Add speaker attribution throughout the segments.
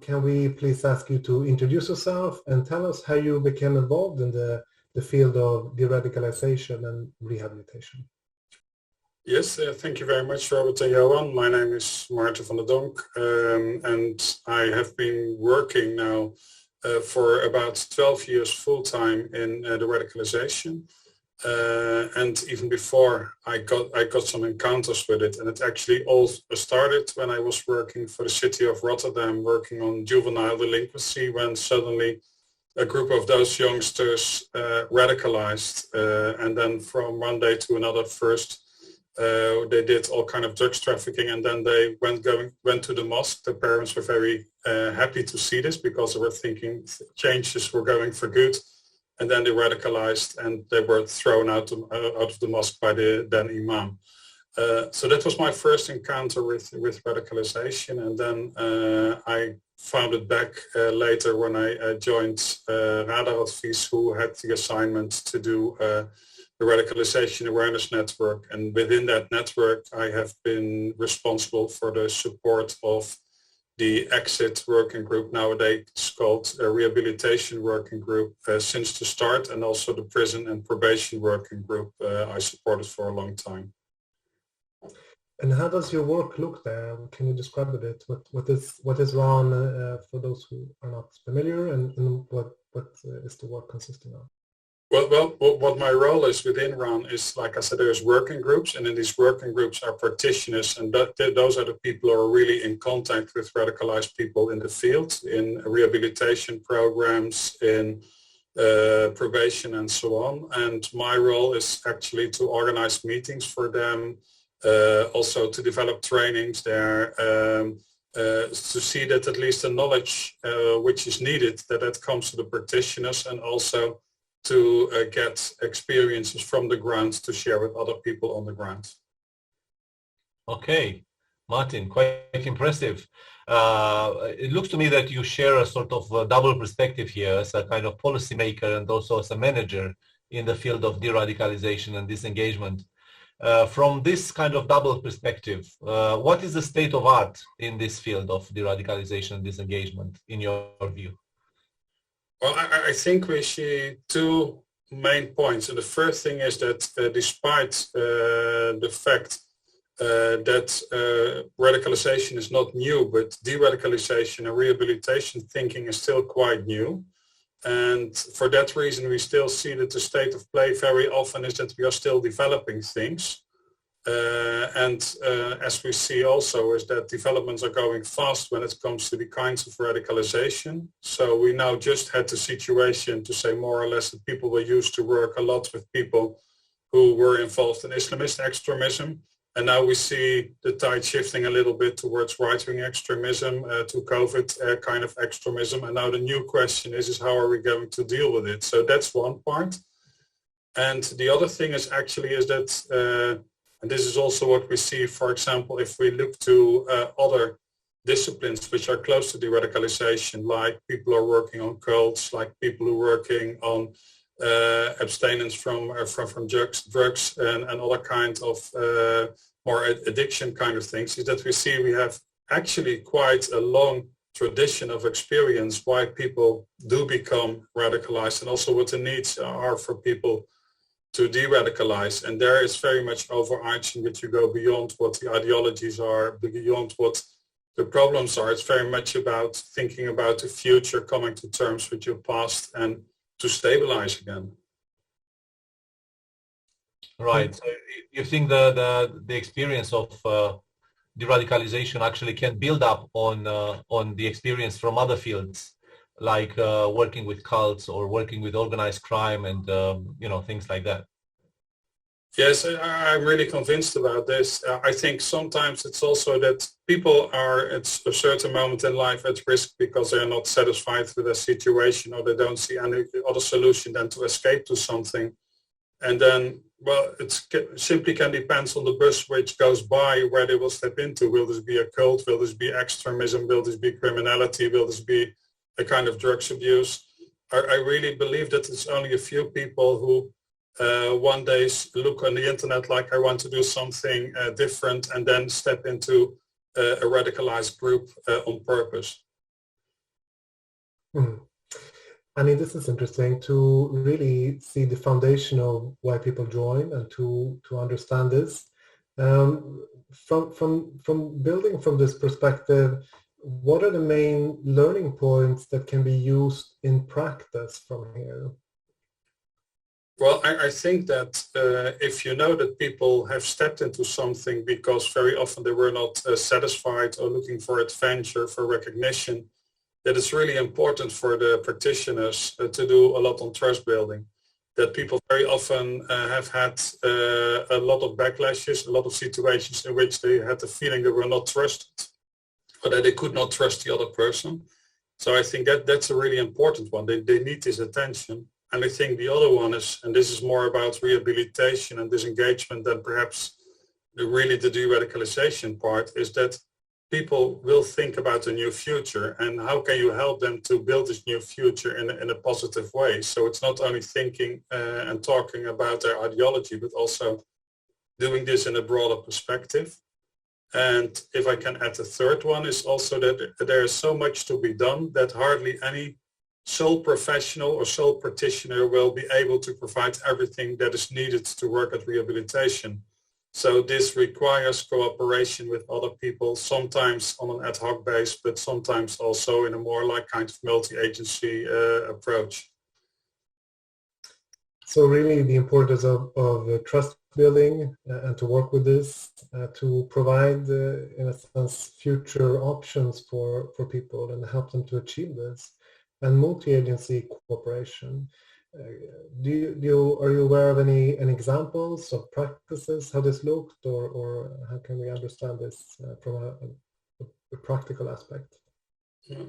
Speaker 1: can we please ask you to introduce yourself and tell us how you became involved in the field of de-radicalization and rehabilitation?
Speaker 2: Yes, thank you very much, Robert and Ioan. My name is Maarten van der Donk, and I have been working now for about 12 years full-time in the radicalization. And even before I got some encounters with it, and it actually all started when I was working for the city of Rotterdam, working on juvenile delinquency, when suddenly a group of those youngsters radicalized, and then from one day to another, first they did all kind of drugs trafficking, and then they went to the mosque. The parents were very happy to see this because they were thinking changes were going for good. And then they radicalized and they were thrown out of the mosque by the then imam. So that was my first encounter with radicalization. And then I found it back later when I joined Radaradvies, who had the assignment to do the Radicalization Awareness Network. And within that network, I have been responsible for the support of the exit working group, nowadays called a rehabilitation working group, since the start, and also the prison and probation working group I supported for a long time.
Speaker 1: And how does your work look there? Can you describe a bit? What is RAN for those who are not familiar, and what is the work consisting of?
Speaker 2: Well, what my role is within RAN is, like I said, there's working groups, and in these working groups are practitioners, and those are the people who are really in contact with radicalized people in the field, in rehabilitation programs, in probation and so on. And my role is actually to organize meetings for them, also to develop trainings there, to see that at least the knowledge which is needed, that comes to the practitioners, and also to get experiences from the ground to share with other people on the ground.
Speaker 3: Okay, Maarten, quite impressive. It looks to me that you share a sort of a double perspective here as a kind of policymaker and also as a manager in the field of de-radicalization and disengagement. From this kind of double perspective, what is the state of art in this field of de-radicalization and disengagement, in your view?
Speaker 2: Well, I think we see two main points. And the first thing is that despite the fact that radicalization is not new, but de-radicalization and rehabilitation thinking is still quite new. And for that reason, we still see that the state of play very often is that we are still developing things. As we see also is that developments are going fast when it comes to the kinds of radicalization. So we now just had the situation to say more or less that people were used to work a lot with people who were involved in Islamist extremism. And now we see the tide shifting a little bit towards right-wing extremism, to COVID kind of extremism. And now the new question is how are we going to deal with it? So that's one part. And the other thing is actually is that and this is also what we see, for example, if we look to other disciplines which are close to de-radicalization, like people who are working on cults, like people who are working on abstinence from drugs and other kinds of more addiction kind of things, is that we see we have actually quite a long tradition of experience why people do become radicalized, and also what the needs are for people to de-radicalize. And there is very much overarching that you go beyond what the ideologies are, beyond what the problems are. It's very much about thinking about the future, coming to terms with your past and to stabilize again.
Speaker 3: Right. So you think the experience of de-radicalization actually can build up on the experience from other fields, like working with cults or working with organized crime and things like that?
Speaker 2: Yes, I'm really convinced about this. I think sometimes it's also that people are at a certain moment in life at risk because they're not satisfied with their situation, or they don't see any other solution than to escape to something. And then, well, it simply can depend on the bus which goes by where they will step into. Will this be a cult? Will this be extremism? Will this be criminality? Will this be a kind of drugs abuse? I really believe that it's only a few people who one day look on the internet like I want to do something different, and then step into a radicalized group on purpose.
Speaker 1: Mhm. I mean, this is interesting to really see the foundation of why people join and to understand this. From building from this perspective, what are the main learning points that can be used in practice from here?
Speaker 2: Well, I think that if you know that people have stepped into something because very often they were not satisfied or looking for adventure, for recognition, that it's really important for the practitioners to do a lot on trust building. That people very often have had a lot of backlashes, a lot of situations in which they had the feeling they were not trusted or that they could not trust the other person. So I think that that's a really important one. They need this attention. And I think the other one is, and this is more about rehabilitation and disengagement than perhaps really the de-radicalization part, is that people will think about a new future and how can you help them to build this new future in a positive way. So it's not only thinking and talking about their ideology, but also doing this in a broader perspective. And if I can add a third one is also that there is so much to be done that hardly any sole professional or sole practitioner will be able to provide everything that is needed to work at rehabilitation. So this requires cooperation with other people, sometimes on an ad hoc base, but sometimes also in a more like kind of multi-agency approach.
Speaker 1: So really the importance of trust building and to work with this to provide, in a sense, future options for people and help them to achieve this. And multi-agency cooperation. Are you aware of any examples of practices, how this looked, or how can we understand this from a practical aspect?
Speaker 2: Yeah.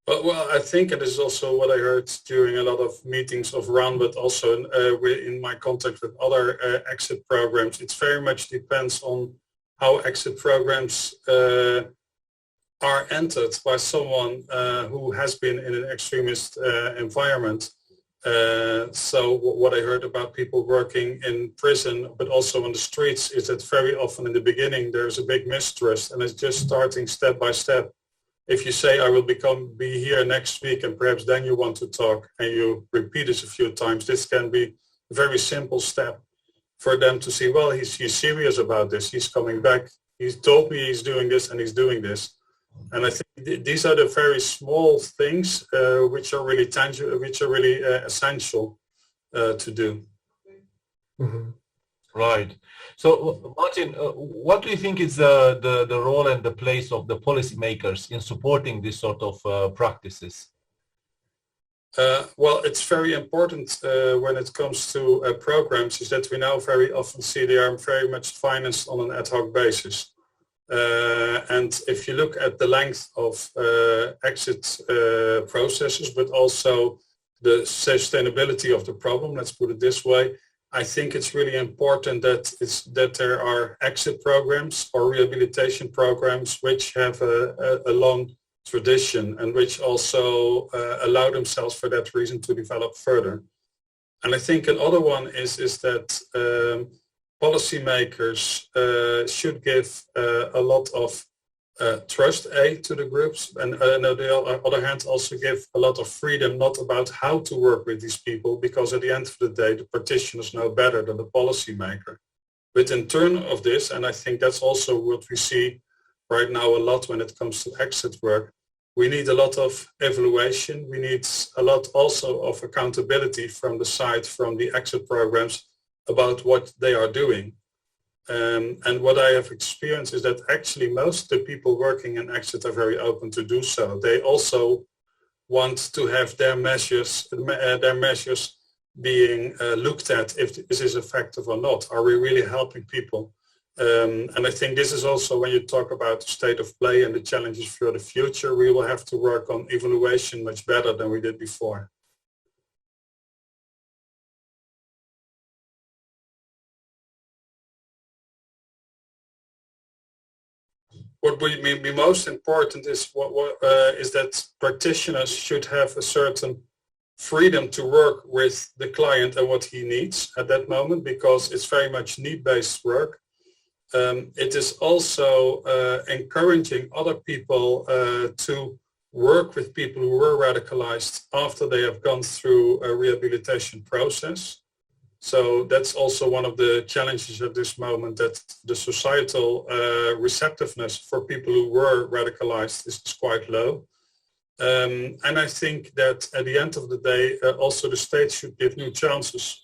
Speaker 2: Well, I think it is also what I heard during a lot of meetings of RAN, but also in my contact with other exit programs. It very much depends on how exit programs are entered by someone who has been in an extremist environment. So what I heard about people working in prison, but also on the streets, is that very often in the beginning there's a big mistrust and it's just starting step by step. If you say, I will be here next week, and perhaps then you want to talk and you repeat this a few times, this can be a very simple step for them to see, well, he's serious about this. He's coming back. He's told me he's doing this and he's doing this. And I think these are the very small things which are really tangible, which are really essential to do.
Speaker 1: Mm-hmm.
Speaker 3: Right. So, Maarten, what do you think is the role and the place of the policymakers in supporting this sort of practices?
Speaker 2: Well, it's very important when it comes to programs is that we now very often see they are very much financed on an ad hoc basis. And if you look at the length of exit processes, but also the sustainability of the problem, let's put it this way, I think it's really important that there are exit programs or rehabilitation programs which have a long tradition and which also allow themselves for that reason to develop further. And I think another one is that policymakers should give a lot of trust aid to the groups, and on the other hand also give a lot of freedom, not about how to work with these people, because at the end of the day the practitioners know better than the policymaker. But in turn of this, and I think that's also what we see right now a lot when it comes to exit work, we need a lot of evaluation. We need a lot also of accountability from the side, from the exit programs, about what they are doing. And what I have experienced is that actually most of the people working in exit are very open to do so. They also want to have their measures being looked at if this is effective or not. Are we really helping people? And I think this is also when you talk about the state of play and the challenges for the future, we will have to work on evaluation much better than we did before. What would be most important is is that practitioners should have a certain freedom to work with the client and what he needs at that moment, because it's very much need-based work. It is also encouraging other people to work with people who were radicalized after they have gone through a rehabilitation process. So that's also one of the challenges at this moment, that the societal receptiveness for people who were radicalized is quite low. And I think that at the end of the day, also the state should give new chances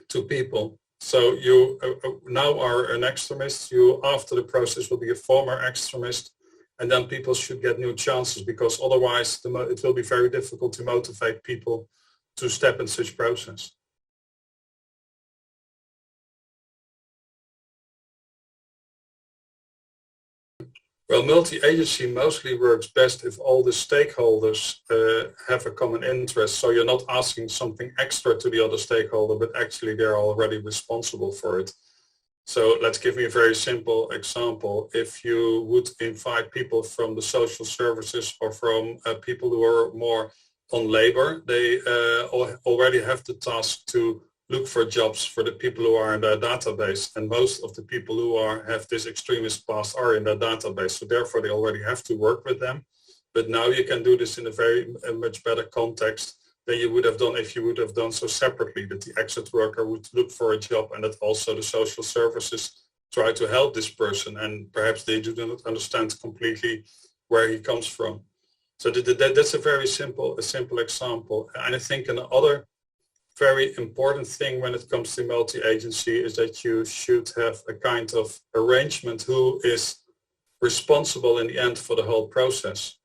Speaker 2: to people. So you now are an extremist, you after the process will be a former extremist, and then people should get new chances, because otherwise it will be very difficult to motivate people to step in such process. Well, multi-agency mostly works best if all the stakeholders have a common interest. So you're not asking something extra to the other stakeholder, but actually they're already responsible for it. So let's give me a very simple example. If you would invite people from the social services or from people who are more on labor, they already have the task to look for jobs for the people who are in their database, and most of the people who have this extremist past are in their database, so therefore they already have to work with them. But now you can do this in a much better context than you would have done if you would have done so separately, that the exit worker would look for a job and that also the social services try to help this person, and perhaps they do not understand completely where he comes from. So that's a very simple example. And I think another very important thing when it comes to multi-agency is that you should have a kind of arrangement who is responsible in the end for the whole process,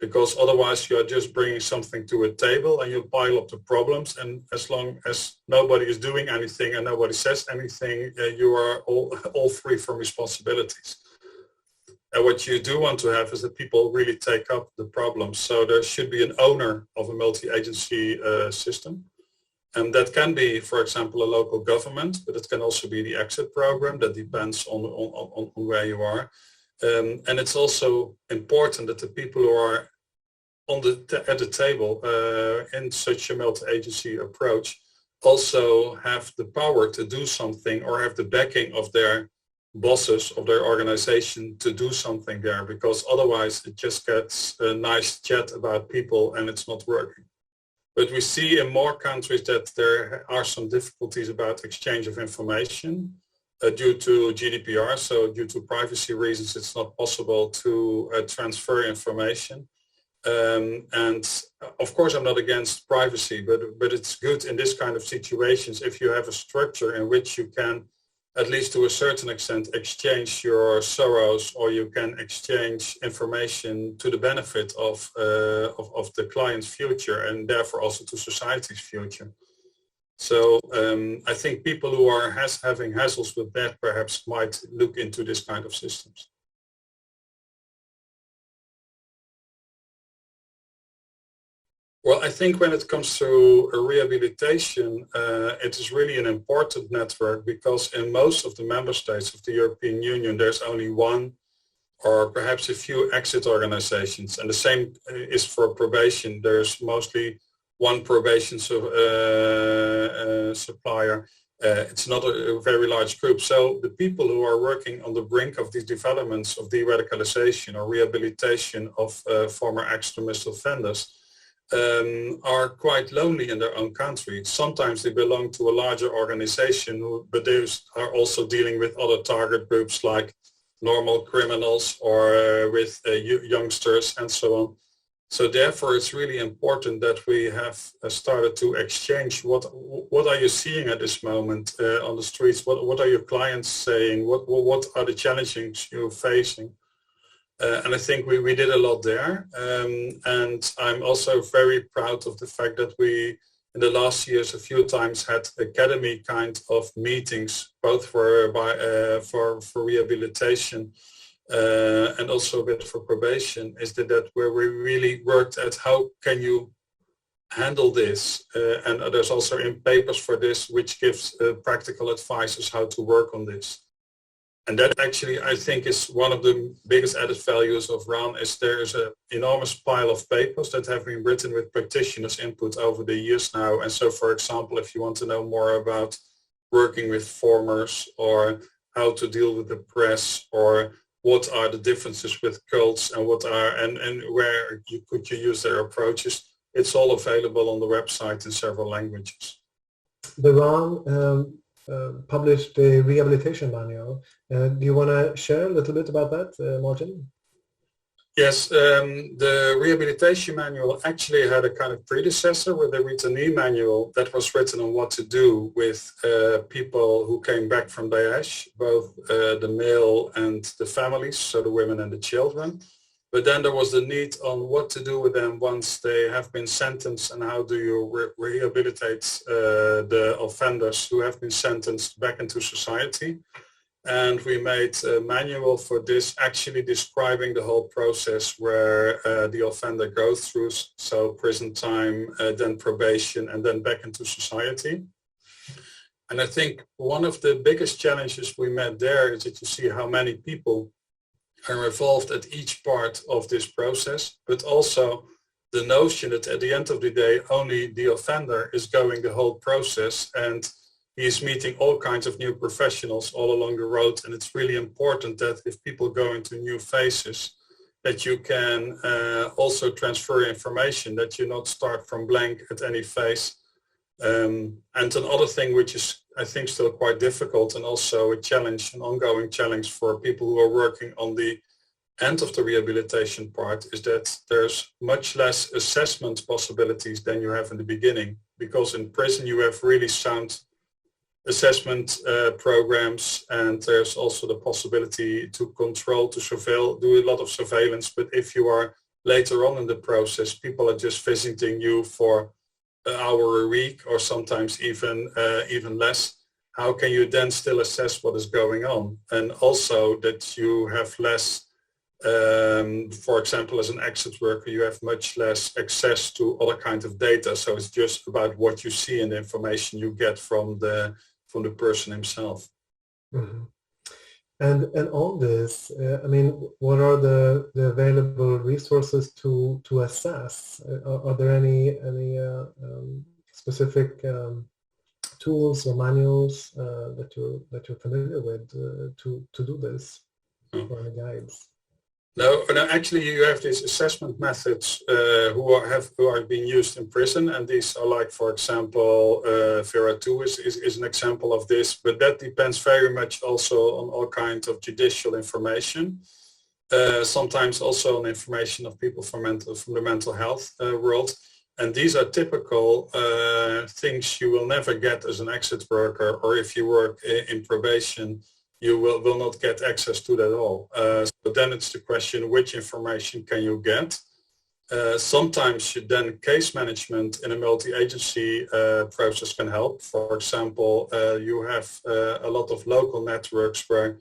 Speaker 2: because otherwise you are just bringing something to a table and you pile up the problems, and as long as nobody is doing anything and nobody says anything, you are all free from responsibilities. And what you do want to have is that people really take up the problems. So there should be an owner of a multi-agency system. And that can be, for example, a local government, but it can also be the exit program. That depends on where you are. And it's also important that the people who are at the table in such a multi-agency approach also have the power to do something, or have the backing of their bosses of their organization to do something there, because otherwise it just gets a nice chat about people and it's not working. But we see in more countries that there are some difficulties about exchange of information due to GDPR. So due to privacy reasons, it's not possible to transfer information. And of course, I'm not against privacy, but it's good in this kind of situations if you have a structure in which you can, at least to a certain extent, exchange your sorrows, or you can exchange information to the benefit of the client's future, and therefore also to society's future. So I think people who are having hassles with that perhaps might look into this kind of systems. Well, I think when it comes to rehabilitation, it is really an important network, because in most of the member states of the European Union, there's only one or perhaps a few exit organizations. And the same is for probation. There's mostly one probation supplier. It's not a very large group. So the people who are working on the brink of these developments of de-radicalization or rehabilitation of former extremist offenders are quite lonely in their own country. Sometimes they belong to a larger organization, but they are also dealing with other target groups like normal criminals or with youngsters and so on. So therefore, it's really important that we have started to exchange what are you seeing at this moment on the streets? What are your clients saying? What are the challenges you're facing? And I think we did a lot there. And I'm also very proud of the fact that we, in the last years, a few times had academy kind of meetings, both for rehabilitation and also a bit for probation, is that where we really worked at how can you handle this. And there's also in papers for this, which gives practical advices how to work on this. And that actually, I think, is one of the biggest added values of RAN, is there is an enormous pile of papers that have been written with practitioners' input over the years now. And so, for example, if you want to know more about working with formers, or how to deal with the press, or what are the differences with cults and what are and where could you use their approaches. It's all available on the website in several languages.
Speaker 1: The RAN published a Rehabilitation Manual. Do you want to share a little bit about that, Maarten?
Speaker 2: Yes, the Rehabilitation Manual actually had a kind of predecessor with the Return Manual that was written on what to do with people who came back from Daesh, both the male and the families, so the women and the children. But then there was the need on what to do with them once they have been sentenced, and how do you rehabilitate the offenders who have been sentenced back into society. And we made a manual for this, actually describing the whole process where the offender goes through, so prison time, then probation, and then back into society. And I think one of the biggest challenges we met there is that you see how many people are involved at each part of this process, but also the notion that at the end of the day, only the offender is going the whole process, and he's meeting all kinds of new professionals all along the road. And it's really important that if people go into new phases, that you can also transfer information, that you not start from blank at any phase. And another thing which is, I think, still quite difficult, and also a challenge, an ongoing challenge for people who are working on the end of the rehabilitation part, is that there's much less assessment possibilities than you have in the beginning. Because in prison you have really sound assessment programs, and there's also the possibility to control, to surveil, do a lot of surveillance. But if you are later on in the process, people are just visiting you for an hour a week, or sometimes even less. How can you then still assess what is going on? And also that you have less, for example, as an exit worker, you have much less access to other kinds of data. So it's just about what you see and the information you get from the person himself.
Speaker 1: Mm-hmm. And on this, I mean, what are the available resources to assess? Are there any specific tools or manuals that you're familiar with to do this, or any guides?
Speaker 2: No, actually you have these assessment methods who are being used in prison, and these are like, for example, Vera 2 is an example of this, but that depends very much also on all kinds of judicial information. Sometimes also on information of people from the mental health world. And these are typical things you will never get as an exit worker, or if you work in probation, you will not get access to that at all. So then it's the question, which information can you get? Sometimes then case management in a multi-agency process can help. For example, you have a lot of local networks where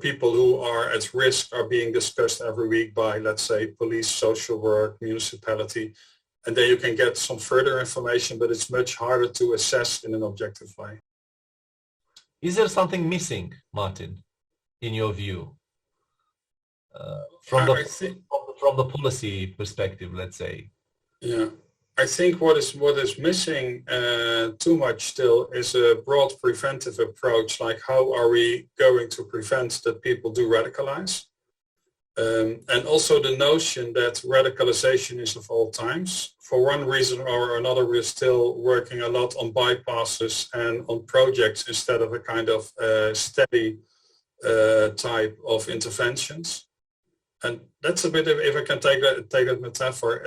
Speaker 2: people who are at risk are being discussed every week by, let's say, police, social work, municipality, and then you can get some further information, but it's much harder to assess in an objective way.
Speaker 3: Is there something missing, Maarten, in your view, from the policy perspective, let's say?
Speaker 2: Yeah, I think what is missing too much still is a broad preventive approach, like how are we going to prevent that people do radicalize? And also the notion that radicalization is of all times. For one reason or another, we're still working a lot on bypasses and on projects instead of a kind of steady type of interventions. And that's a bit of, if I can take that metaphor,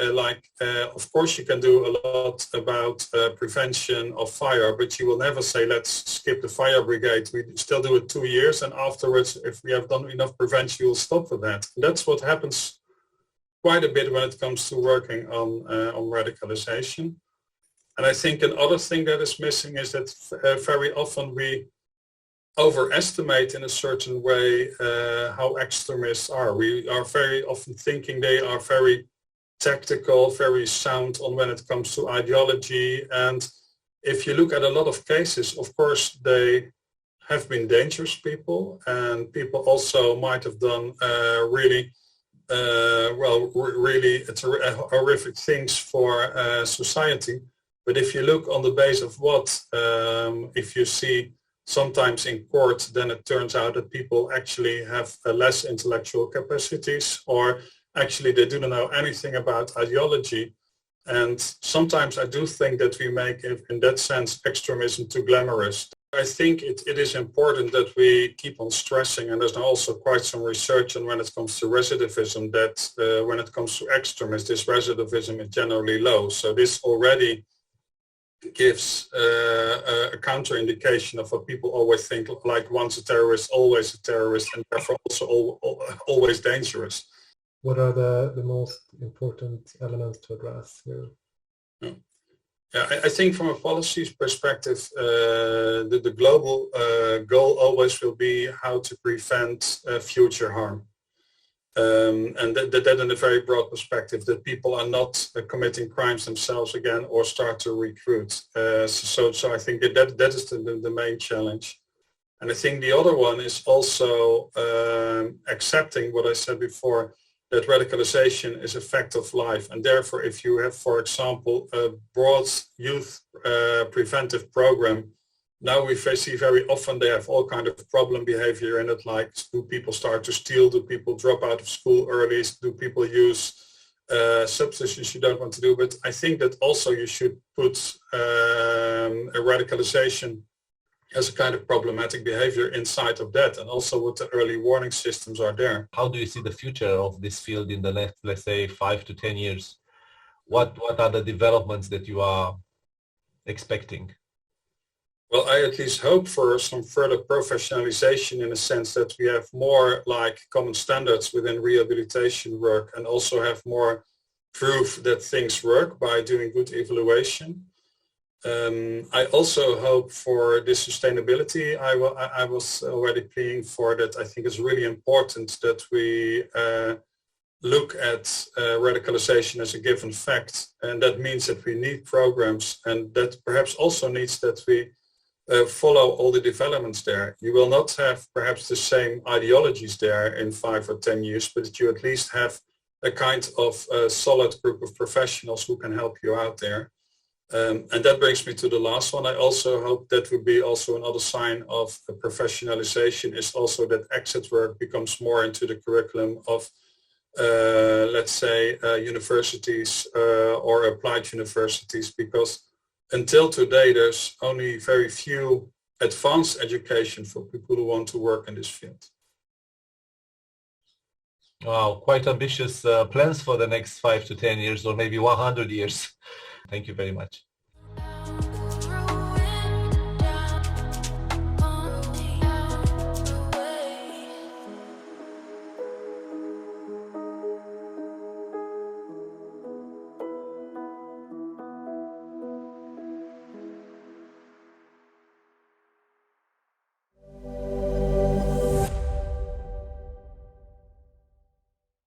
Speaker 2: of course you can do a lot about prevention of fire, but you will never say, let's skip the fire brigade. We still do it 2 years, and afterwards, if we have done enough prevention, you'll stop with that. And that's what happens quite a bit when it comes to working on radicalization. And I think another thing that is missing is that very often we overestimate in a certain way how extremists are. We are very often thinking they are very tactical, very sound on when it comes to ideology. And if you look at a lot of cases, of course, they have been dangerous people, and people also might have done really horrific things for society. But if you look on the base of what, if you see sometimes in court, then it turns out that people actually have less intellectual capacities, or actually they do not know anything about ideology. And sometimes I do think that we make, in that sense, extremism too glamorous. I think it is important that we keep on stressing, and there's now also quite some research on when it comes to recidivism, that when it comes to extremists, this recidivism is generally low. So this already gives a counter-indication of what people always think, like once a terrorist, always a terrorist, and therefore also always dangerous.
Speaker 1: What are the most important elements to address here?
Speaker 2: Yeah, I think from a policies perspective, the global goal always will be how to prevent future harm. And that in a very broad perspective, that people are not committing crimes themselves again or start to recruit. So I think that is the main challenge. And I think the other one is also accepting what I said before, that radicalization is a fact of life. And therefore, if you have, for example, a broad youth preventive program, now we see very often they have all kind of problem behavior in it, like do people start to steal, do people drop out of school early, do people use substances you don't want to do. But I think that also you should put a radicalization as a kind of problematic behavior inside of that, and also what the early warning systems are there.
Speaker 3: How do you see the future of this field in the next, let's say, 5 to 10 years? What are the developments that you are expecting?
Speaker 2: Well, I at least hope for some further professionalization, in a sense that we have more like common standards within rehabilitation work, and also have more proof that things work by doing good evaluation. I also hope for this sustainability. I was already pleading for that. I think it's really important that we look at radicalization as a given fact, and that means that we need programs, and that perhaps also needs that we follow all the developments there. You will not have perhaps the same ideologies there in 5 or 10 years, but that you at least have a kind of solid group of professionals who can help you out there. And that brings me to the last one. I also hope that would be also another sign of professionalization, is also that exit work becomes more into the curriculum of, let's say, universities or applied universities, because until today there's only very few advanced education for people who want to work in this field.
Speaker 3: Wow, quite ambitious plans for the next 5 to 10 years, or maybe 100 years. Thank you very much.